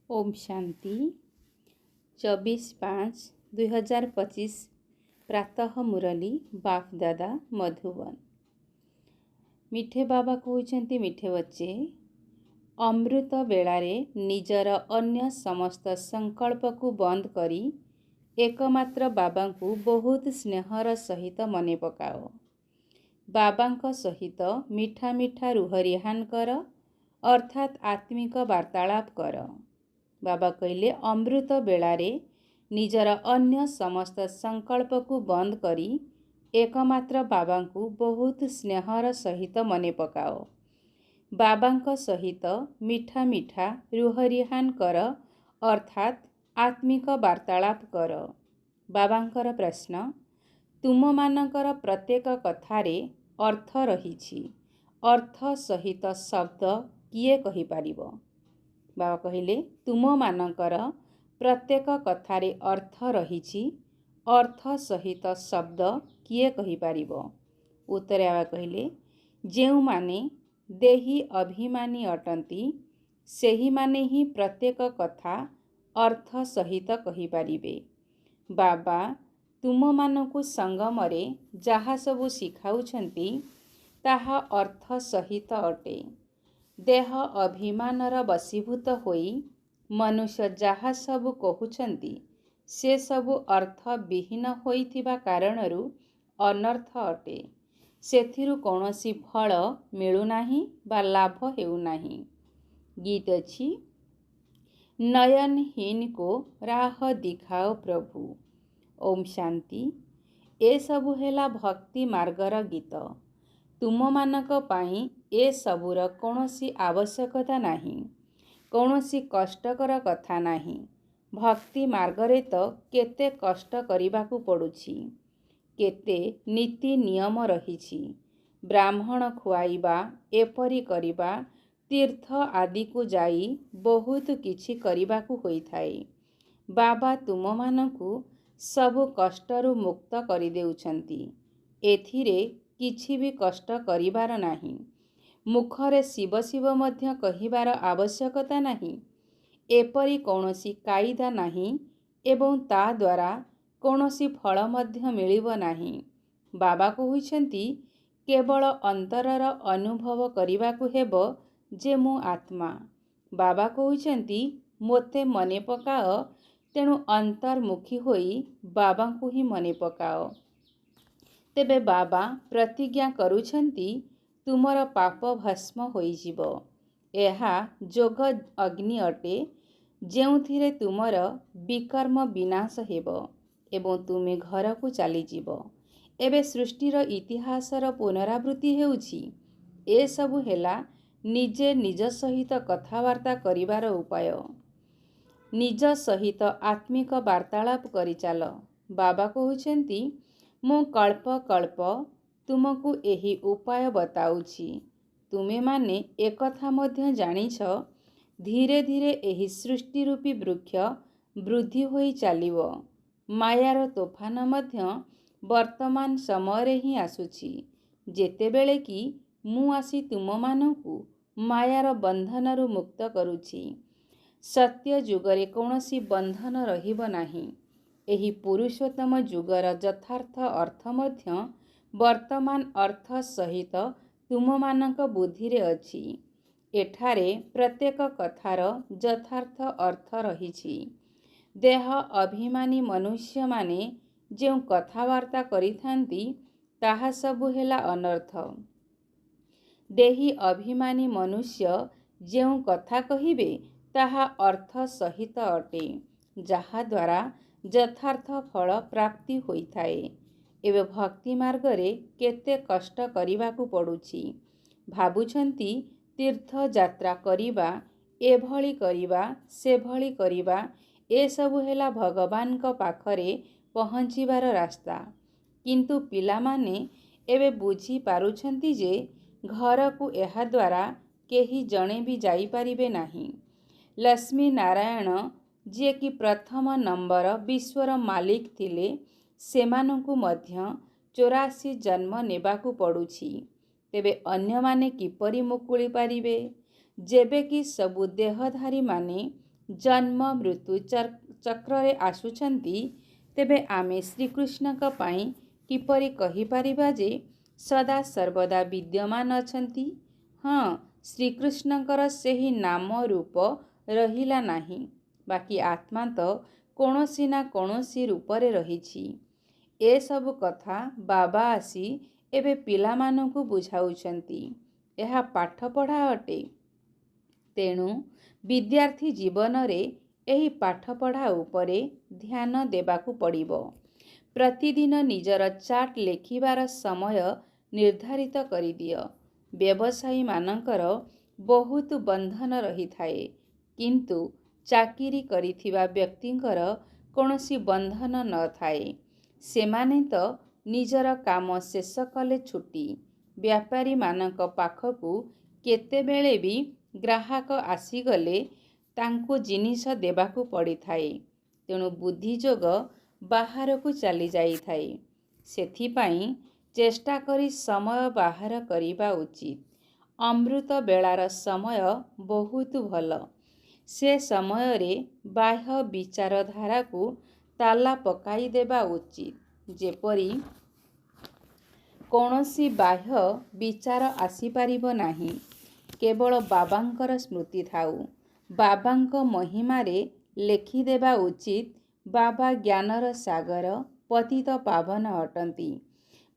ओम शांति 24/5/2025 प्रातः मुरली बाप दादा मधुबन। मिठे बाबा कहते मिठे बच्चे अमृत बेलारे निजर अन्य समस्त संकल्प को बंद करी एकमात्र बाबा को बहुत स्नेहर सहित मने पकाओ। बाबा सहित मीठा मीठा रुहरिहान कर अर्थात आत्मिक वार्तालाप कर। बाबा कहले अमृत बेलारे निजर अन्य समस्त संकल्प को बंद करी एकमात्र बाबा को बहुत स्नेहर सहित मने पकाओ। बाबा सहित मीठा मीठा रुहरिहान कर अर्थात आत्मिक वार्तालाप कर। बाबांकर प्रश्न, तुम मानकर प्रत्येक कथारे अर्थ रही, अर्थ सहित शब्द किए कहि पारिबो? बाबा कहले तुम मानकर प्रत्येक कथारे अर्थ रही, अर्थ सहित शब्द किए कहि पारिबो? उत्तरे बाबा कहले जेउ माने देही अभिमानी अटंती सेही माने ही प्रत्येक कथा अर्थ सहित कहि पारिबे। बाबा तुम मानकु संगमरे जहा सबु शिखाउछंती ताहा अर्थ सहित अटे। देह अभिमानर वशीभूत होई मनुष्य जहा सबु कहउछंती से सबु अर्थ विहीन होइथिबा कारणरु अनर्थ अटे। सेथिरु कौनसी फल मिलुनाही बा लाभ हेउनाही। गीत अछि, नयनहीन को राह दिखाओ प्रभु। ओम शांति। ए सबु हेला भक्ति मार्गर गीत। तुम मानक पाई ए सबुर कौनसी आवश्यकता नाही, कौनसी कष्टकर कथा नाही। भक्ति मार्गरे तो केते कष्ट करिबाकु पड़ुछि, केते नीति नियम रहिछि। ब्राह्मण खुआइबा, एपरी करिबा, तीर्थ आदि को जाई बहुत किछि करिबाकु होइथाए। बाबा तुम मानकु सबु कष्टरु मुक्त करि देउछंती। एथिरे किछि भी कष्ट करिबार नाही। मुखरे शिव शिव मध्य कहिबार आवश्यकता नाही। एपरी कौनसी कायदा नाही एवं ता द्वारा कौनसी फल मध्य मिलिब नाही। बाबा कहुछंती केवल अंतरर अनुभव करिबाकु हेबो जे मु आत्मा। बाबा कहुछंती मोते मने पकाओ, तेणु अंतर्मुखी होई बाबांकु ही मने पकाओ। तेबे बाबा प्रतिज्ञा करुछंती तुमर पाप भस्म होइजिबो। एहा जोग अग्नि अटे जेउथिरे तुमर विकर्म विनाश हेबो एवं तुमे घर को चलीजिबो। एबे सृष्टिर इतिहासर पुनरावृत्ति हेउछि। ए सबु हेला निजे निज सहित कथावार्ता करिबार उपाय। निज सहित आत्मिक वार्तालाप करि चाल। बाबा कहुछंती मु कल्प कल्प तुमको एही उपाय बताउछि। तुमे माने एकथा मध्य जानिछ, धीरे धीरे एही सृष्टि रूपी वृक्ष वृद्धि होई चालिबो। मायार तोफान मध्य वर्तमान समय ही आसुछि, जेतेबेले कि मु आसी तुम मानकु मायार बंधनरु मुक्त करुछि। सत्य जुगरे कौनसी बंधन रहिब नाही। एही पुरुषोत्तम जुगर यथार्थ अर्थ मध्य वर्तमान अर्थ सहित तुम मानक बुद्धिरे अछि। एठारे प्रत्येक कथार यथार्थ अर्थ रहिछि। देह अभिमानी मनुष्य माने जेउ कथावार्ता करिथांती ताहा सबु हेला अनर्थ। देही अभिमानी मनुष्य जेउ कथा कहिबे ताहा अर्थ सहित अटे, जहा द्वारा यथार्थ फल प्राप्ति होइथाए। एबे भक्ति मार्गरे केते कष्ट करिबाकु पड़ुछि। भाबुछंती तीर्थ यात्रा करिबा, एभଳି करिबा, सेभଳି करिबा, ए सबु हेला भगवान का पाखरे पहुँचिबार रास्ता। किंतु पिलामाने एबे बुझी पारुछंती जे घर को एहा द्वारा केही जणे भी जाई पारिबे नाही। लक्ष्मी नारायण जे कि प्रथम नंबर विश्वर मालिक थिले, सेमानंकु मध्य 84 जन्म नेबाकु पड़ुछि। तेबे अन्य माने किपरि मुकुली पारिबे? जेबे कि सबु देहधारी माने ଜନ୍ମ ମୃତ୍ୟୁ ଚକ୍ରରେ ଆସୁଛନ୍ତି, ତେବେ ଆମେ ଶ୍ରୀକୃଷ୍ଣଙ୍କ ପାଇଁ କିପରି କହିପାରିବା ଯେ ସଦା ସର୍ବଦା ବିଦ୍ୟମାନ ଅଛନ୍ତି? ହଁ, ଶ୍ରୀକୃଷ୍ଣଙ୍କର ସେହି ନାମ ରୂପ ରହିଲା ନାହିଁ, ବାକି ଆତ୍ମା ତ କୌଣସି ନା କୌଣସି ରୂପରେ ରହିଛି। ଏସବୁ କଥା ବାବା ଆସି ଏବେ ପିଲାମାନଙ୍କୁ ବୁଝାଉଛନ୍ତି। ଏହା ପାଠପଢ଼ା ଅଟେ। ତେଣୁ ବିଦ୍ୟାର୍ଥୀ ଜୀବନରେ ଏହି ପାଠପଢ଼ା ଉପରେ ଧ୍ୟାନ ଦେବାକୁ ପଡ଼ିବ। ପ୍ରତିଦିନ ନିଜର ଚାର୍ଟ ଲେଖିବାର ସମୟ ନିର୍ଦ୍ଧାରିତ କରିଦିଅ। ବ୍ୟବସାୟୀମାନଙ୍କର ବହୁତ ବନ୍ଧନ ରହିଥାଏ, କିନ୍ତୁ ଚାକିରି କରିଥିବା ବ୍ୟକ୍ତିଙ୍କର କୌଣସି ବନ୍ଧନ ନଥାଏ। ସେମାନେ ତ ନିଜର କାମ ଶେଷ କଲେ ଛୁଟି। ବ୍ୟାପାରୀମାନଙ୍କ ପାଖକୁ କେତେବେଳେ ବି ଗ୍ରାହକ ଆସିଗଲେ ତାଙ୍କୁ ଜିନିଷ ଦେବାକୁ ପଡ଼ିଥାଏ। ତେଣୁ ବୁଦ୍ଧିଯୋଗ ବାହାରକୁ ଚାଲିଯାଇଥାଏ। ସେଥିପାଇଁ ଚେଷ୍ଟା କରି ସମୟ ବାହାର କରିବା ଉଚିତ। ଅମୃତ ବେଳାର ସମୟ ବହୁତ ଭଲ। ସେ ସମୟରେ ବାହ୍ୟ ବିଚାରଧାରାକୁ ତାଲା ପକାଇଦେବା ଉଚିତ, ଯେପରି କୌଣସି ବାହ୍ୟ ବିଚାର ଆସିପାରିବ ନାହିଁ। କେବଳ ବାବାଙ୍କର ସ୍ମୃତି ଥାଉ। ବାବାଙ୍କ ମହିମାରେ ଲେଖିଦେବା ଉଚିତ, ବାବା ଜ୍ଞାନର ସାଗର, ପତିତ ପାବନ ଅଟନ୍ତି।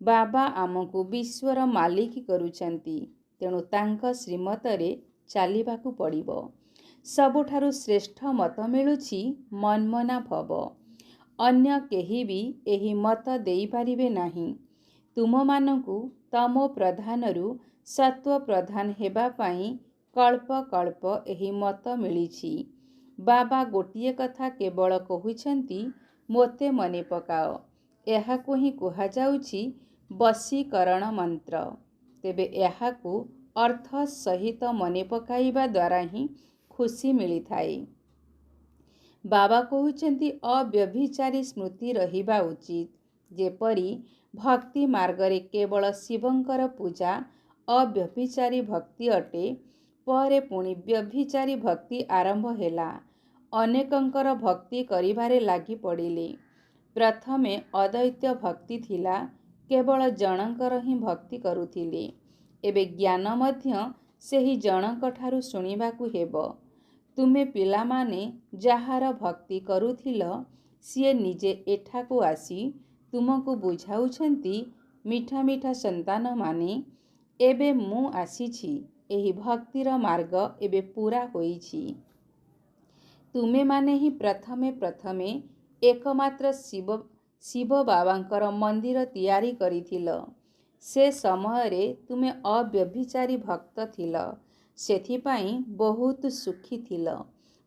ବାବା ଆମକୁ ବିଶ୍ୱର ମାଲିକ କରୁଛନ୍ତି। ତେଣୁ ତାଙ୍କ ଶ୍ରୀମତରେ ଚାଲିବାକୁ ପଡ଼ିବ। ସବୁଠାରୁ ଶ୍ରେଷ୍ଠ ମତ ମିଳୁଛି ମନ୍ମନା ଭବ। ଅନ୍ୟ କେହି ବି ଏହି ମତ ଦେଇପାରିବେ ନାହିଁ। ତୁମମାନଙ୍କୁ ତମୋ ପ୍ରଧାନରୁ ସତ୍ତ୍ୱ ପ୍ରଧାନ ହେବା ପାଇଁ କଳ୍ପ କଳ୍ପ ଏହି ମତ ମିଳିଛି। ବାବା ଗୋଟିଏ କଥା କେବଳ କହୁଛନ୍ତି, ମୋତେ ମନେ ପକାଅ। ଏହାକୁ ହିଁ କୁହାଯାଉଛି ବଶୀକରଣ ମନ୍ତ୍ର। ତେବେ ଏହାକୁ ଅର୍ଥ ସହିତ ମନେ ପକାଇବା ଦ୍ୱାରା ହିଁ ଖୁସି ମିଳିଥାଏ। ବାବା କହୁଛନ୍ତି ଅବ୍ୟଭିଚାରୀ ସ୍ମୃତି ରହିବା ଉଚିତ। ଯେପରି ଭକ୍ତି ମାର୍ଗରେ କେବଳ ଶିବଙ୍କର ପୂଜା ଅବ୍ୟଭିଚାରୀ ଭକ୍ତି ଅଟେ। ପରେ ପୁଣି ବ୍ୟଭିଚାରୀ ଭକ୍ତି ଆରମ୍ଭ ହେଲା। ଅନେକଙ୍କର ଭକ୍ତି କରିବାରେ ଲାଗି ପଡ଼ିଲେ। ପ୍ରଥମେ ଅଦ୍ୱୈତ ଭକ୍ତି ଥିଲା, କେବଳ ଜଣଙ୍କର ହିଁ ଭକ୍ତି କରୁଥିଲେ। ଏବେ ଜ୍ଞାନ ମଧ୍ୟ ସେହି ଜଣଙ୍କଠାରୁ ଶୁଣିବାକୁ ହେବ। ତୁମେ ପିଲାମାନେ ଯାହାର ଭକ୍ତି କରୁଥିଲ, ସିଏ ନିଜେ ଏଠାକୁ ଆସି ତୁମକୁ ବୁଝାଉଛନ୍ତି, ମିଠା ମିଠା ସନ୍ତାନମାନେ, ଏବେ ମୁଁ ଆସିଛି। ଏହି ଭକ୍ତିର ମାର୍ଗ ଏବେ ପୂରା ହୋଇଛି। ତୁମେମାନେ ହିଁ ପ୍ରଥମେ ପ୍ରଥମେ ଏକମାତ୍ର ଶିବ ବାବାଙ୍କର ମନ୍ଦିର ତିଆରି କରିଥିଲ। ସେ ସମୟରେ ତୁମେ ଅବ୍ୟଭିଚାରୀ ଭକ୍ତ ଥିଲ। ସେଥିପାଇଁ ବହୁତ ସୁଖୀ ଥିଲ।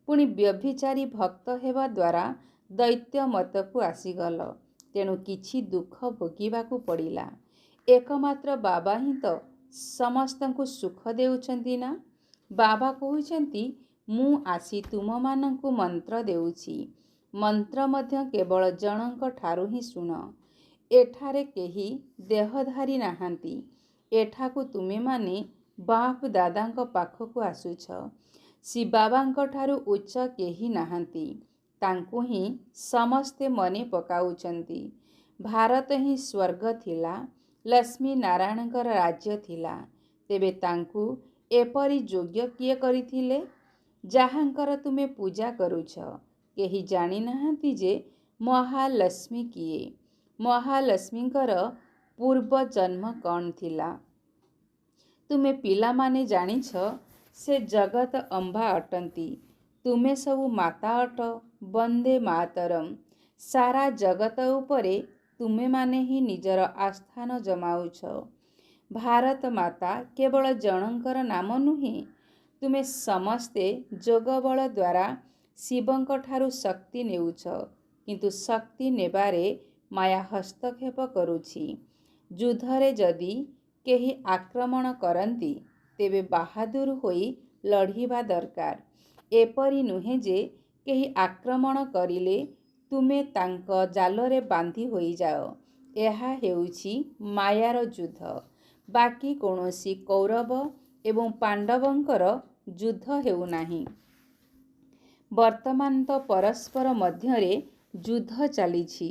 ପୁଣି ବ୍ୟଭିଚାରୀ ଭକ୍ତ ହେବା ଦ୍ୱାରା ଦୈତ୍ୟ ମତକୁ ଆସିଗଲ। ତେଣୁ କିଛି ଦୁଃଖ ଭୋଗିବାକୁ ପଡ଼ିଲା। ଏକମାତ୍ର ବାବା ହିଁ ତ ସମସ୍ତଙ୍କୁ ସୁଖ ଦେଉଛନ୍ତି ନା। ବାବା କହୁଛନ୍ତି, ମୁଁ ଆସି ତୁମମାନଙ୍କୁ ମନ୍ତ୍ର ଦେଉଛି। ମନ୍ତ୍ର ମଧ୍ୟ କେବଳ ଜଣଙ୍କ ଠାରୁ ହିଁ ଶୁଣ। ଏଠାରେ କେହି ଦେହଧାରୀ ନାହାନ୍ତି। ଏଠାକୁ ତୁମେମାନେ ବାପ ଦାଦାଙ୍କ ପାଖକୁ ଆସୁଛ। ଶିବବାବାଙ୍କ ଠାରୁ ଉଚ୍ଚ କେହି ନାହାନ୍ତି। ତାଙ୍କୁ ହିଁ ସମସ୍ତେ ମନେ ପକାଉଛନ୍ତି। ଭାରତ ହିଁ ସ୍ୱର୍ଗ ଥିଲା। ଲକ୍ଷ୍ମୀ ନାରାୟଣଙ୍କର ରାଜ୍ୟ ଥିଲା। ତେବେ ତାଙ୍କୁ ଏପରି ଯୋଗ୍ୟ କିଏ କରିଥିଲେ? ଯାହାଙ୍କର ତୁମେ ପୂଜା କରୁଛ। କେହି ଜାଣିନାହାନ୍ତି ଯେ ମହାଲକ୍ଷ୍ମୀ କିଏ? ମହାଲକ୍ଷ୍ମୀଙ୍କର ପୂର୍ବ ଜନ୍ମ କ'ଣ ଥିଲା? ତୁମେ ପିଲାମାନେ ଜାଣିଛ, ସେ ଜଗତ ଅମ୍ବା ଅଟନ୍ତି। ତୁମେ ସବୁ ମାତା ଅଟ। ବନ୍ଦେ ମାତରମ୍। ସାରା ଜଗତ ଉପରେ ତୁମେମାନେ ହିଁ ନିଜର ଆସ୍ଥାନ ଜମାଉଛ। ଭାରତ ମାତା କେବଳ ଜଣଙ୍କର ନାମ ନୁହେଁ। ତୁମେ ସମସ୍ତେ ଯୋଗବଳ ଦ୍ୱାରା ଶିବଙ୍କଠାରୁ ଶକ୍ତି ନେଉଛ। କିନ୍ତୁ ଶକ୍ତି ନେବାରେ ମାୟା ହସ୍ତକ୍ଷେପ କରୁଛି। ଯୁଦ୍ଧରେ ଯଦି କେହି ଆକ୍ରମଣ କରନ୍ତି, ତେବେ ବାହାଦୁର ହୋଇ ଲଢ଼ିବା ଦରକାର। ଏପରି ନୁହେଁ ଯେ କେହି ଆକ୍ରମଣ କରିଲେ ତୁମେ ତାଙ୍କ ଜାଲରେ ବାନ୍ଧି ହୋଇଯାଅ। ଏହା ହେଉଛି ମାୟାର ଯୁଦ୍ଧ। ବାକି କୌଣସି କୌରବ ଏବଂ ପାଣ୍ଡବଙ୍କର ଯୁଦ୍ଧ ହେଉନାହିଁ। ବର୍ତ୍ତମାନ ତ ପରସ୍ପର ମଧ୍ୟରେ ଯୁଦ୍ଧ ଚାଲିଛି।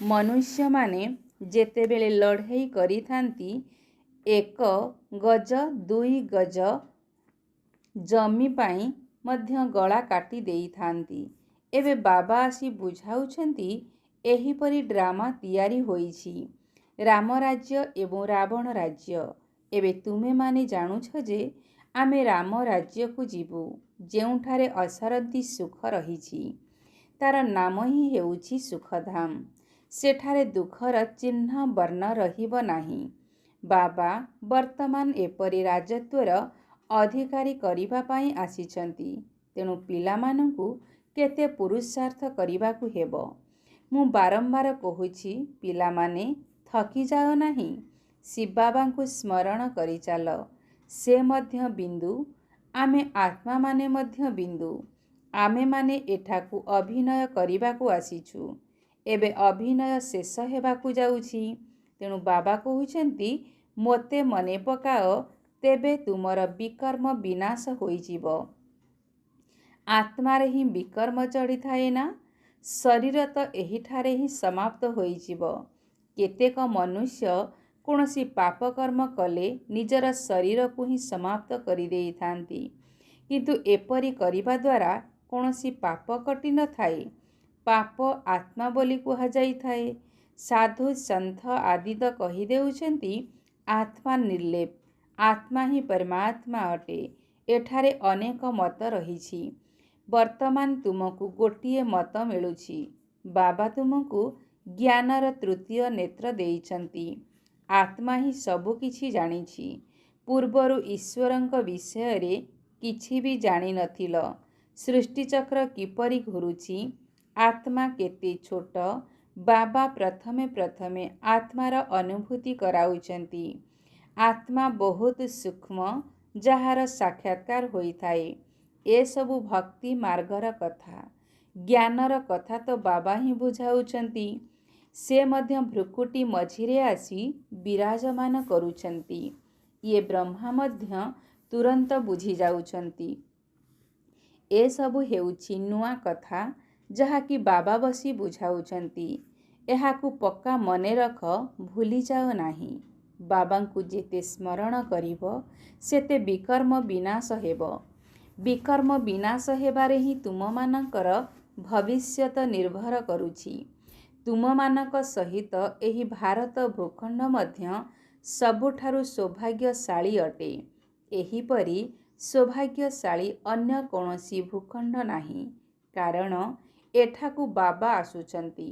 ମନୁଷ୍ୟମାନେ ଯେତେବେଳେ ଲଢ଼େଇ କରିଥାନ୍ତି 1 ଗଜ 2 ଗଜ ଜମି ପାଇଁ ମଧ୍ୟ ଗଳା କାଟି ଦେଇଥାନ୍ତି। ଏବେ ବାବା ଆସି ବୁଝାଉଛନ୍ତି ଏହିପରି ଡ୍ରାମା ତିଆରି ହୋଇଛି ରାମ ରାଜ୍ୟ ଏବଂ ରାବଣ ରାଜ୍ୟ। ଏବେ ତୁମେମାନେ ଜାଣୁଛ ଯେ ଆମେ ରାମ ରାଜ୍ୟକୁ ଯିବୁ, ଯେଉଁଠାରେ ଅସରନ୍ତି ସୁଖ ରହିଛି। ତାର ନାମ ହିଁ ହେଉଛି ସୁଖଧାମ। ସେଠାରେ ଦୁଃଖର ଚିହ୍ନ ବର୍ଣ୍ଣ ରହିବ ନାହିଁ। ବାବା ବର୍ତ୍ତମାନ ଏପରି ରାଜତ୍ୱର ଅଧିକାରୀ କରିବା ପାଇଁ ଆସିଛନ୍ତି। ତେଣୁ ପିଲାମାନଙ୍କୁ କେତେ ପୁରୁଷାର୍ଥ କରିବାକୁ ହେବ। ମୁଁ ବାରମ୍ବାର କହୁଛି, ପିଲାମାନେ ଥକିଯାଅ ନାହିଁ। ଶିବ ବାବାଙ୍କୁ ସ୍ମରଣ କରିଚାଲ। ସେ ମଧ୍ୟ ବିନ୍ଦୁ, ଆମେ ଆତ୍ମାମାନେ ମଧ୍ୟ ବିନ୍ଦୁ। ଆମେମାନେ ଏଠାକୁ ଅଭିନୟ କରିବାକୁ ଆସିଛୁ। ଏବେ ଅଭିନୟ ଶେଷ ହେବାକୁ ଯାଉଛି। ତେଣୁ ବାବା କହୁଛନ୍ତି, ମୋତେ ମନେ ପକାଅ, ତେବେ ତୁମର ବିକର୍ମ ବିନାଶ ହୋଇଯିବ। ଆତ୍ମାରେ ହିଁ ବିକର୍ମ ଚଢ଼ିଥାଏ ନା? ଶରୀର ତ ଏହିଠାରେ ହିଁ ସମାପ୍ତ ହୋଇଯିବ। କେତେକ ମନୁଷ୍ୟ କୌଣସି ପାପକର୍ମ କଲେ ନିଜର ଶରୀରକୁ ହିଁ ସମାପ୍ତ କରିଦେଇଥାନ୍ତି। କିନ୍ତୁ ଏପରି କରିବା ଦ୍ୱାରା କୌଣସି ପାପ କଟିନଥାଏ। ପାପ ଆତ୍ମା ବୋଲି କୁହାଯାଇଥାଏ। ସାଧୁ ସନ୍ଥ ଆଦି ତ କହିଦେଉଛନ୍ତି ଆତ୍ମା ନିର୍ଲେପ, ଆତ୍ମା ହିଁ ପରମାତ୍ମା ଅଟେ। ଏଠାରେ ଅନେକ ମତ ରହିଛି। ବର୍ତ୍ତମାନ ତୁମକୁ ଗୋଟିଏ ମତ ମିଳୁଛି। ବାବା ତୁମକୁ ଜ୍ଞାନର ତୃତୀୟ ନେତ୍ର ଦେଇଛନ୍ତି। ଆତ୍ମା ହିଁ ସବୁ କିଛି ଜାଣିଛି। ପୂର୍ବରୁ ଈଶ୍ୱରଙ୍କ ବିଷୟରେ କିଛି ବି ଜାଣିନଥିଲ। ସୃଷ୍ଟିଚକ୍ର କିପରି ଘୁରୁଛି, ଆତ୍ମା କେତେ ଛୋଟ, ବାବା ପ୍ରଥମେ ପ୍ରଥମେ ଆତ୍ମାର ଅନୁଭୂତି କରାଉଛନ୍ତି। ଆତ୍ମା ବହୁତ ସୂକ୍ଷ୍ମ, ଯାହାର ସାକ୍ଷାତକାର ହୋଇଥାଏ। ଏସବୁ ଭକ୍ତି ମାର୍ଗର କଥା। ଜ୍ଞାନର କଥା ତ ବାବା ହିଁ ବୁଝାଉଛନ୍ତି। ସେ ମଧ୍ୟ ଭ୍ରୁକୁଟି ମଝିରେ ଆସି ବିରାଜମାନ କରୁଛନ୍ତି। ଇଏ ବ୍ରହ୍ମା ମଧ୍ୟ ତୁରନ୍ତ ବୁଝିଯାଉଛନ୍ତି। ଏସବୁ ହେଉଛି ନୂଆ କଥା, ଯାହାକି ବାବା ବସି ବୁଝାଉଛନ୍ତି। ଏହାକୁ ପକ୍କା ମନେ ରଖ, ଭୁଲିଯାଅ ନାହିଁ। ବାବାଙ୍କୁ ଯେତେ ସ୍ମରଣ କରିବ, ସେତେ ବିକର୍ମ ବିନାଶ ହେବ। ବିକର୍ମ ବିନାଶ ହେବାରେ ହିଁ ତୁମମାନଙ୍କର ଭବିଷ୍ୟତ ନିର୍ଭର କରୁଛି। ତୁମମାନଙ୍କ ସହିତ ଏହି ଭାରତ ଭୂଖଣ୍ଡ ମଧ୍ୟ ସବୁଠାରୁ ସୌଭାଗ୍ୟଶାଳୀ ଅଟେ। ଏହିପରି ସୌଭାଗ୍ୟଶାଳୀ ଅନ୍ୟ କୌଣସି ଭୂଖଣ୍ଡ ନାହିଁ। କାରଣ ଏଠାକୁ ବାବା ଆସୁଛନ୍ତି।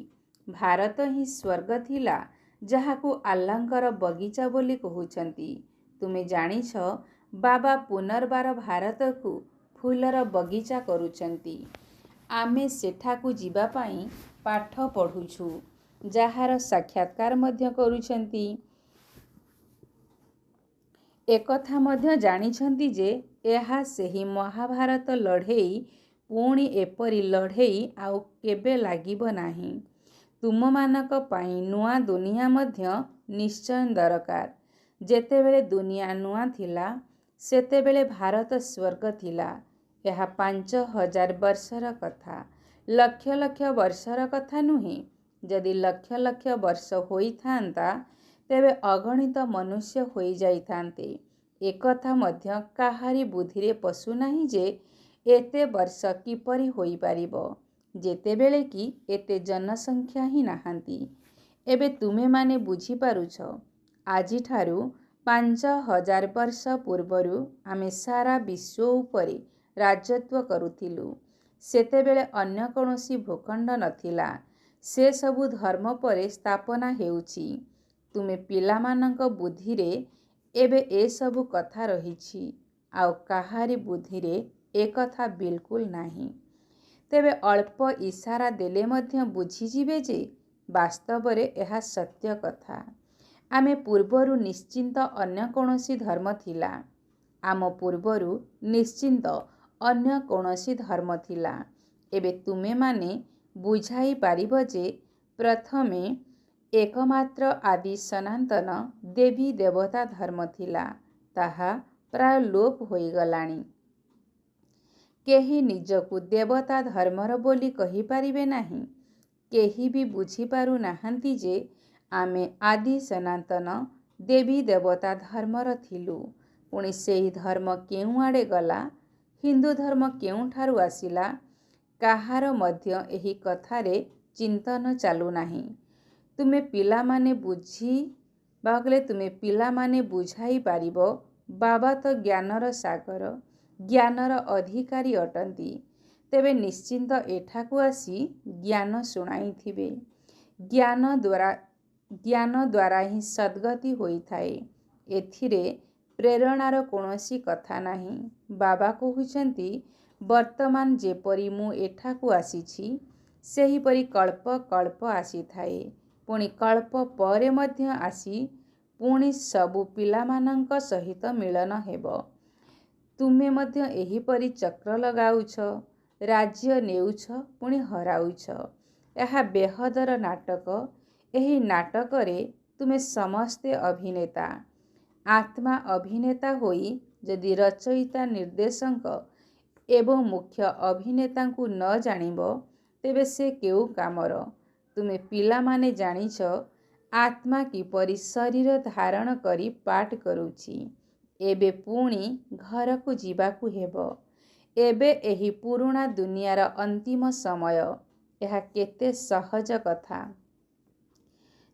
ଭାରତ ହିଁ ସ୍ୱର୍ଗ ଥିଲା, ଯାହାକୁ ଆଲ୍ଲାଙ୍କର ବଗିଚା ବୋଲି କହୁଛନ୍ତି। ତୁମେ ଜାଣିଛ, ବାବା ପୁନର୍ବାର ଭାରତକୁ ଫୁଲର ବଗିଚା କରୁଛନ୍ତି। ଆମେ ସେଠାକୁ ଯିବା ପାଇଁ ପାଠ ପଢ଼ୁଛୁ, ଯାହାର ସାକ୍ଷାତକାର ମଧ୍ୟ କରୁଛନ୍ତି। ଏକଥା ମଧ୍ୟ ଜାଣିଛନ୍ତି ଯେ ଏହା ସେହି ମହାଭାରତ ଲଢ଼େଇ। ପୁଣି ଏପରି ଲଢ଼େଇ ଆଉ କେବେ ଲାଗିବ ନାହିଁ। ତୁମମାନଙ୍କ ପାଇଁ ନୂଆ ଦୁନିଆ ମଧ୍ୟ ନିଶ୍ଚୟ ଦରକାର। ଯେତେବେଳେ ଦୁନିଆ ନୂଆ ଥିଲା, ସେତେବେଳେ ଭାରତ ସ୍ୱର୍ଗ ଥିଲା। ଏହା 5000 ବର୍ଷର କଥା, ଲକ୍ଷ ଲକ୍ଷ ବର୍ଷର କଥା ନୁହେଁ। ଯଦି ଲକ୍ଷ ଲକ୍ଷ ବର୍ଷ ହୋଇଥାନ୍ତା, ତେବେ ଅଗଣିତ ମନୁଷ୍ୟ ହୋଇଯାଇଥାନ୍ତେ। ଏକଥା ମଧ୍ୟ କାହାରି ବୁଦ୍ଧିରେ ପଶୁନାହିଁ ଯେ ଏତେ ବର୍ଷ କିପରି ହୋଇପାରିବ, ଯେତେବେଳେ କି ଏତେ ଜନସଂଖ୍ୟା ହିଁ ନାହାନ୍ତି। ଏବେ ତୁମେମାନେ ବୁଝିପାରୁଛ। ଆଜିଠାରୁ 5000 ବର୍ଷ ପୂର୍ବରୁ ଆମେ ସାରା ବିଶ୍ୱ ଉପରେ ରାଜତ୍ୱ କରୁଥିଲୁ। ସେତେବେଳେ ଅନ୍ୟ କୌଣସି ଭୂଖଣ୍ଡ ନଥିଲା। ସେସବୁ ଧର୍ମ ପରେ ସ୍ଥାପନା ହେଉଛି। ତୁମେ ପିଲାମାନଙ୍କ ବୁଦ୍ଧିରେ ଏବେ ଏସବୁ କଥା ରହିଛି, ଆଉ କାହାରି ବୁଦ୍ଧିରେ ଏକଥା ବିଲକୁଲ ନାହିଁ। ତେବେ ଅଳ୍ପ ଇସାରା ଦେଲେ ମଧ୍ୟ ବୁଝିଯିବେ ଯେ ବାସ୍ତବରେ ଏହା ସତ୍ୟ କଥା। ଆମେ ପୂର୍ବରୁ ନିଶ୍ଚିନ୍ତ ଅନ୍ୟ କୌଣସି ଧର୍ମ ଥିଲା। ଆମ ପୂର୍ବରୁ ନିଶ୍ଚିନ୍ତ ଅନ୍ୟ କୌଣସି ଧର୍ମ ଥିଲା। ଏବେ ତୁମେମାନେ ବୁଝାଇ ପାରିବ ଯେ ପ୍ରଥମେ ଏକମାତ୍ର ଆଦି ସନାତନ ଦେବୀ ଦେବତା ଧର୍ମ ଥିଲା। ତାହା ପ୍ରାୟ ଲୋପ ହୋଇଗଲାଣି। କେହି ନିଜକୁ ଦେବତା ଧର୍ମର ବୋଲି କହିପାରିବେ ନାହିଁ। କେହି ବି ବୁଝିପାରୁ ନାହାନ୍ତି ଯେ ଆମେ ଆଦି ସନାତନ ଦେବୀ ଦେବତା ଧର୍ମର ଥିଲୁ। ପୁଣି ସେହି ଧର୍ମ କେଉଁଆଡ଼େ ଗଲା? ହିନ୍ଦୁ ଧର୍ମ କେଉଁଠାରୁ ଆସିଲା? କାହାର ମଧ୍ୟ ଏହି କଥାରେ ଚିନ୍ତନ ଚାଲୁନାହିଁ। ତୁମେ ପିଲାମାନେ ବୁଝାଇ ପାରିବ, ବାବା ତ ଜ୍ଞାନର ସାଗର, ଜ୍ଞାନର ଅଧିକାରୀ ଅଟନ୍ତି। ତେବେ ନିଶ୍ଚିନ୍ତ ଏଠାକୁ ଆସି ଜ୍ଞାନ ଶୁଣାଇଥିବେ। ଜ୍ଞାନ ଦ୍ୱାରା ହିଁ ସଦ୍ଗତି ହୋଇଥାଏ। ଏଥିରେ ପ୍ରେରଣାର କୌଣସି କଥା ନାହିଁ। ବାବା କହୁଛନ୍ତି, ବର୍ତ୍ତମାନ ଯେପରି ମୁଁ ଏଠାକୁ ଆସିଛି, ସେହିପରି କଳ୍ପ କଳ୍ପ ଆସିଥାଏ। ପୁଣି କଳ୍ପ ପରେ ମଧ୍ୟ ଆସି ପୁଣି ସବୁ ପିଲାମାନଙ୍କ ସହିତ ମିଳନ ହେବ। ତୁମେ ମଧ୍ୟ ଏହିପରି ଚକ୍ର ଲଗାଉଛ, ରାଜ୍ୟ ନେଉଛ, ପୁଣି ହରାଉଛ। ଏହା ବେହଦର ନାଟକ। ଏହି ନାଟକରେ ତୁମେ ସମସ୍ତେ ଅଭିନେତା। ଆତ୍ମା ଅଭିନେତା ହୋଇ ଯଦି ରଚୟିତା, ନିର୍ଦ୍ଦେଶକ ଏବଂ ମୁଖ୍ୟ ଅଭିନେତାଙ୍କୁ ନ ଜାଣିବ, ତେବେ ସେ କେଉଁ କାମର? ତୁମେ ପିଲାମାନେ ଜାଣିଛ ଆତ୍ମା କିପରି ଶରୀର ଧାରଣ କରି ପାଠ କରୁଛି। ଏବେ ପୁଣି ଘରକୁ ଯିବାକୁ ହେବ। ଏବେ ଏହି ପୁରୁଣା ଦୁନିଆର ଅନ୍ତିମ ସମୟ। ଏହା କେତେ ସହଜ କଥା।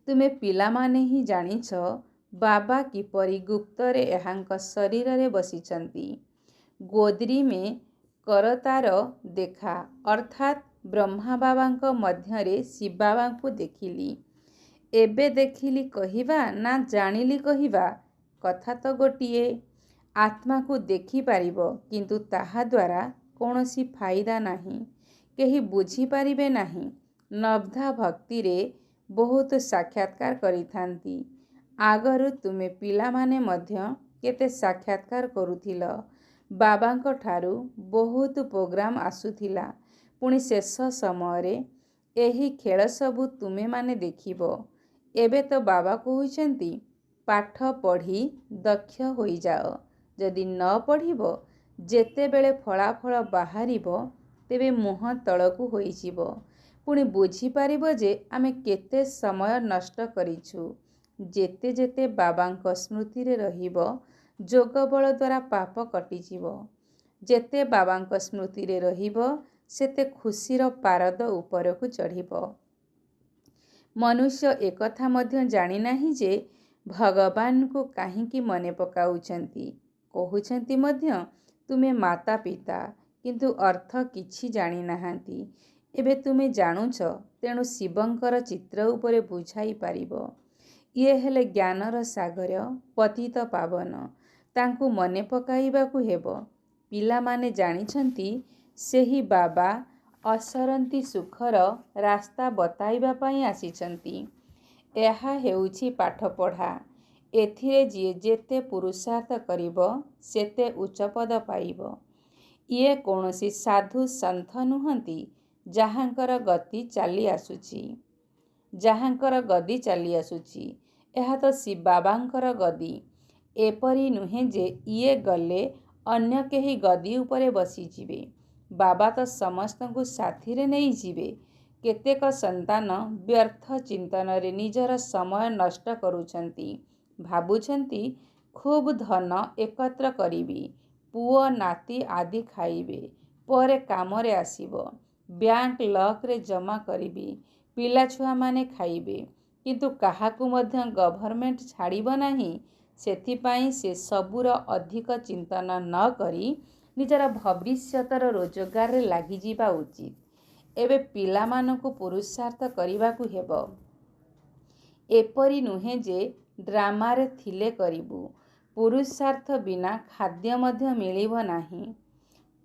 ତୁମେ ପିଲାମାନେ ହିଁ ଜାଣିଛ ବାବା କିପରି ଗୁପ୍ତରେ ଏହାଙ୍କ ଶରୀରରେ ବସିଛନ୍ତି। ଗୋଦରୀ ମେ କରତାର ଦେଖା ଅର୍ଥାତ୍ ବ୍ରହ୍ମା ବାବାଙ୍କ ମଧ୍ୟରେ ଶିବବାବାଙ୍କୁ ଦେଖିଲି। ଏବେ ଦେଖିଲି କହିବା ନା ଜାଣିଲି କହିବା, କଥା ତ ଗୋଟିଏ। ଆତ୍ମାକୁ ଦେଖିପାରିବ, କିନ୍ତୁ ତାହାଦ୍ୱାରା କୌଣସି ଫାଇଦା ନାହିଁ। କେହି ବୁଝିପାରିବେ ନାହିଁ। ନବ୍ଧା ଭକ୍ତିରେ ବହୁତ ସାକ୍ଷାତକାର କରିଥାନ୍ତି। ଆଗରୁ ତୁମେ ପିଲାମାନେ ମଧ୍ୟ କେତେ ସାକ୍ଷାତକାର କରୁଥିଲ। ବାବାଙ୍କ ଠାରୁ ବହୁତ ପ୍ରୋଗ୍ରାମ ଆସୁଥିଲା। ପୁଣି ଶେଷ ସମୟରେ ଏହି ଖେଳ ସବୁ ତୁମେମାନେ ଦେଖିବ। ଏବେ ତ ବାବା କହୁଛନ୍ତି, ପାଠ ପଢ଼ି ଦକ୍ଷ ହୋଇଯାଅ। ଯଦି ନ ପଢ଼ିବ, ଯେତେବେଳେ ଫଳାଫଳ ବାହାରିବ, ତେବେ ମୁହଁ ତଳକୁ ହୋଇଯିବ। ପୁଣି ବୁଝିପାରିବ ଯେ ଆମେ କେତେ ସମୟ ନଷ୍ଟ କରିଛୁ। ଯେତେ ଯେତେ ବାବାଙ୍କ ସ୍ମୃତିରେ ରହିବ, ଯୋଗବଳ ଦ୍ୱାରା ପାପ କଟିଯିବ। ଯେତେ ବାବାଙ୍କ ସ୍ମୃତିରେ ରହିବ, ସେତେ ଖୁସିର ପାରଦ ଉପରକୁ ଚଢ଼ିବ। ମନୁଷ୍ୟ ଏକଥା ମଧ୍ୟ ଜାଣିନାହିଁ ଯେ ଭଗବାନଙ୍କୁ କାହିଁକି ମନେ ପକାଉଛନ୍ତି। କହୁଛନ୍ତି ମଧ୍ୟ, ତୁମେ ମାତା ପିତା, କିନ୍ତୁ ଅର୍ଥ କିଛି ଜାଣିନାହାନ୍ତି। ଏବେ ତୁମେ ଜାଣୁଛ, ତେଣୁ ଶିବଙ୍କର ଚିତ୍ର ଉପରେ ବୁଝାଇ ପାରିବ। ଇଏ ହେଲେ ଜ୍ଞାନର ସାଗର, ପତିତ ପାବନ। ତାଙ୍କୁ ମନେ ପକାଇବାକୁ ହେବ। ପିଲାମାନେ ଜାଣିଛନ୍ତି, ସେହି ବାବା ଅସରନ୍ତି ସୁଖର ରାସ୍ତା ବତାଇବା ପାଇଁ ଆସିଛନ୍ତି। ଏହା ହେଉଛି ପାଠପଢ଼ା। ଏଥିରେ ଯିଏ ଯେତେ ପୁରୁଷାର୍ଥ କରିବ, ସେତେ ଉଚ୍ଚପଦ ପାଇବ। ଇଏ କୌଣସି ସାଧୁ ସନ୍ଥ ନୁହନ୍ତି, ଯାହାଙ୍କର ଗଦି ଚାଲି ଆସୁଛି। ଏହା ତ ବାବାଙ୍କର ଗଦି। ଏପରି ନୁହେଁ ଯେ ଇଏ ଗଲେ ଅନ୍ୟ କେହି ଗଦି ଉପରେ ବସିଯିବେ। ବାବା ତ ସମସ୍ତଙ୍କୁ ସାଥିରେ ନେଇଯିବେ। କେତେକ ସନ୍ତାନ ବ୍ୟର୍ଥ ଚିନ୍ତନରେ ନିଜର ସମୟ ନଷ୍ଟ କରୁଛନ୍ତି। ଭାବୁଛନ୍ତି, ଖୁବ୍ ଧନ ଏକତ୍ର କରିବି, ପୁଅ ନାତି ଆଦି ଖାଇବେ, ପରେ କାମରେ ଆସିବ। ବ୍ୟାଙ୍କ ଲକରେ ଜମା କରିବି, ପିଲାଛୁଆମାନେ ଖାଇବେ। କିନ୍ତୁ କାହାକୁ ମଧ୍ୟ ଗଭର୍ଣ୍ଣମେଣ୍ଟ ଛାଡ଼ିବ ନାହିଁ। ସେଥିପାଇଁ ସେ ସବୁର ଅଧିକ ଚିନ୍ତନ ନ କରି ନିଜର ଭବିଷ୍ୟତର ରୋଜଗାରରେ ଲାଗିଯିବା ଉଚିତ। ଏବେ ପିଲାମାନଙ୍କୁ ପୁରୁଷାର୍ଥ କରିବାକୁ ହେବ। ଏପରି ନୁହେଁ ଯେ ଡ୍ରାମାରେ ଥିଲେ କରିବୁ। ପୁରୁଷାର୍ଥ ବିନା ଖାଦ୍ୟ ମଧ୍ୟ ମିଳିବ ନାହିଁ।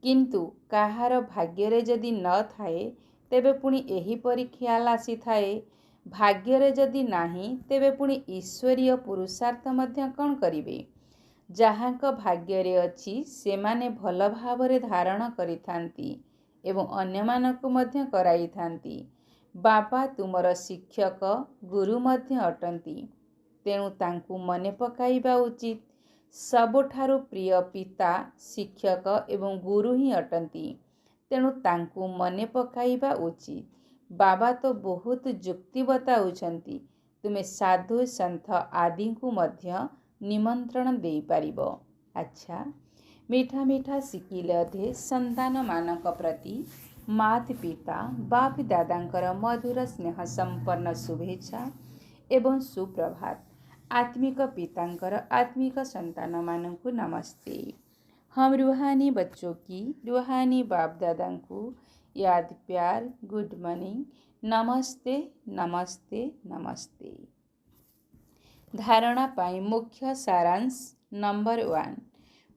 କିନ୍ତୁ କାହାର ଭାଗ୍ୟରେ ଯଦି ନ ଥାଏ, ତେବେ ପୁଣି ଏହିପରି ଖିଆଲ ଆସିଥାଏ। ଭାଗ୍ୟରେ ଯଦି ନାହିଁ, ତେବେ ପୁଣି ଈଶ୍ୱରୀୟ ପୁରୁଷାର୍ଥ ମଧ୍ୟ କ'ଣ କରିବେ? ଯାହାଙ୍କ ଭାଗ୍ୟରେ ଅଛି, ସେମାନେ ଭଲ ଭାବରେ ଧାରଣ କରିଥାନ୍ତି ଏବଂ ଅନ୍ୟମାନଙ୍କୁ ମଧ୍ୟ କରାଇଥାନ୍ତି। ବାବା ତୁମର ଶିକ୍ଷକ, ଗୁରୁ ମଧ୍ୟ ଅଟନ୍ତି। ତେଣୁ ତାଙ୍କୁ ମନେ ପକାଇବା ଉଚିତ। ସବୁଠାରୁ ପ୍ରିୟ ପିତା, ଶିକ୍ଷକ ଏବଂ ଗୁରୁ ହିଁ ଅଟନ୍ତି। ତେଣୁ ତାଙ୍କୁ ମନେ ପକାଇବା ଉଚିତ। ବାବା ତ ବହୁତ ଯୁକ୍ତି ବତାଉଛନ୍ତି। ତୁମେ ସାଧୁ ସନ୍ଥ ଆଦିଙ୍କୁ ମଧ୍ୟ ନିମନ୍ତ୍ରଣ ଦେଇପାରିବ। ଆଚ୍ଛା, ମିଠା ମିଠା ଶିଖିଲେ ଅଧେ ସନ୍ତାନମାନଙ୍କ ପ୍ରତି ମାତ ପିତା ବାପ ଦାଦାଙ୍କର ମଧୁର ସ୍ନେହ ସମ୍ପନ୍ନ ଶୁଭେଚ୍ଛା ଏବଂ ସୁପ୍ରଭାତ। आत्मिक पितांकर आत्मिक संतानों को नमस्ते। हम रूहानी बच्चों की रूहानी बाप दादा को याद प्यार गुड मॉर्निंग नमस्ते नमस्ते नमस्ते। धारणा पाई मुख्य सारांश नंबर 1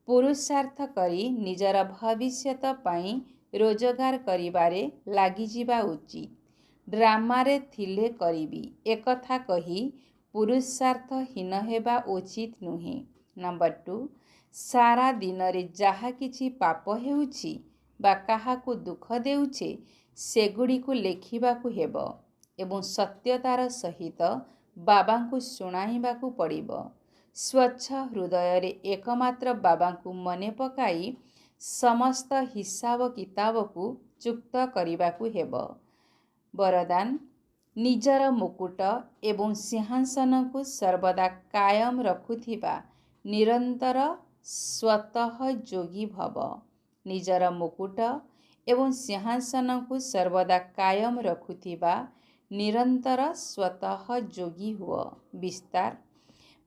पुरुषार्थ करी निजर भविष्यत पाई रोजगार करिबारे लागि जिबा उचित। ड्रामारे थिले करिबी एकथा कही पुरुषार्थहीन हेबा उचित नुहे। नंबर 2 सारा दिन रे जहा किछि पाप हेउछि बा काहाकु दुख देउछे सेगुड़ी को लेखिबाकु हेबो एवं सत्यतार सहित बाबांकु शुणाइबाकु पड़िबो। स्वच्छ हृदय रे एकमात्र बाबांकु मने पकाई समस्त हिसाब किताब को चुक्त करिबाकु हेबो। वरदान निजर मुकुट एवं सिंहासन को सर्वदा कायम रखुथिबा निरंतर स्वतः जोगी भव। निजर मुकुट एवं सिंहासन को सर्वदा कायम रखुथिबा निरंतर स्वतः जोगी हुआ। विस्तार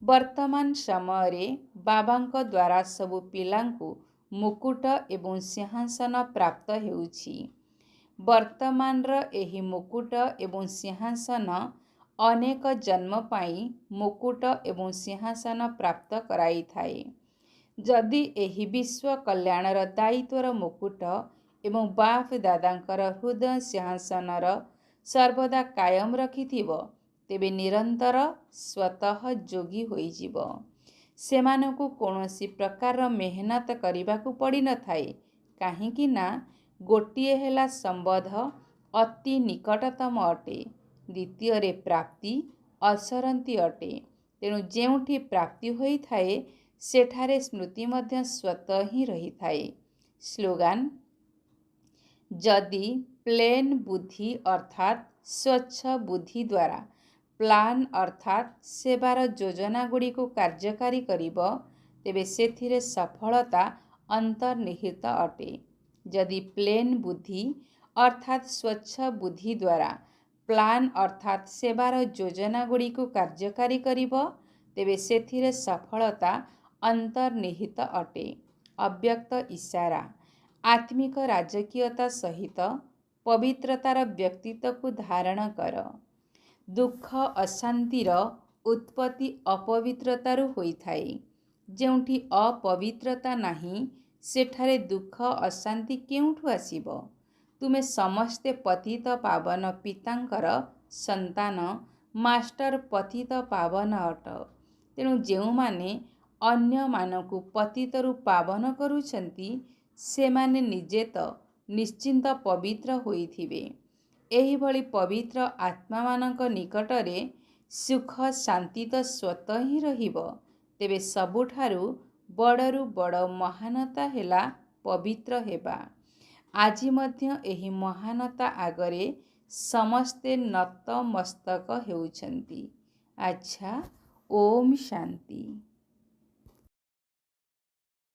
वर्तमान समय रे बाबांक द्वारा सबु पिलांकु मुकुट एवं सिंहासन प्राप्त हेउछि। वर्तमान एही मुकुट एवं सिंहासन अनेक जन्म पाई मुकुट एवं सिंहासन प्राप्त कराई थाए। जदि एही विश्व कल्याणर दायित्वर मुकुट एवं बाप दादांकर हृदय सिंहासनर सर्वदा कायम रखिथिबो तेबे निरंतर स्वतः जोगी होइजिबो। सेमानकु कोनोसी प्रकार मेहनत करिबाकु पड़ी न थाए काहेकि ना गोटिए हेला संबंध अति निकटतम अटे। द्वितीय रे प्राप्ति असरंती अटे। तेणु जेउठी प्राप्ति होई थाए सेठारे स्मृति मध्य स्वतः ही रही थाए। स्लोगान जदि प्लेन बुद्धि अर्थात स्वच्छ बुद्धि द्वारा प्लान अर्थात सेवार योजना गुड़ी को कार्यकारी करिबो तेबे सेथिरे सफलता अंतर्निहित अटे। जदि प्लेन बुद्धि अर्थात स्वच्छ बुद्धि द्वारा प्लान अर्थात सेवार योजना गुड़ी को कार्यकारी करिबो तेबे सेथिरे सफलता अंतर्निहित अटे। अव्यक्त इशारा आत्मिक राजकीयता सहित पवित्रतार व्यक्तित्व को धारण कर। दुख अशांतिर उत्पत्ति अपवित्रतारु होई थाए। जेउठी अपवित्रता नाही सेठारे दुख अशांति केउठु आसीबो। तुमे समस्ते पतित पावन पितांकर संतान मास्टर पतित पावन अट। तेणु जेउमाने अन्य मानकु पतितरु पावन करुछंती सेमाने निजे तो निश्चिंत पवित्र होइथिबे। एही भली पवित्र आत्मा मानक निकटरे सुख शांति तो स्वतः ही रहिबो। तेबे सबुठारु बड़रु बड़ महानता हेला पवित्र हेबा। आजि मध्य एही महानता आगरे समस्ते नत मस्तक हेउछंती। अच्छा, ओम शांति।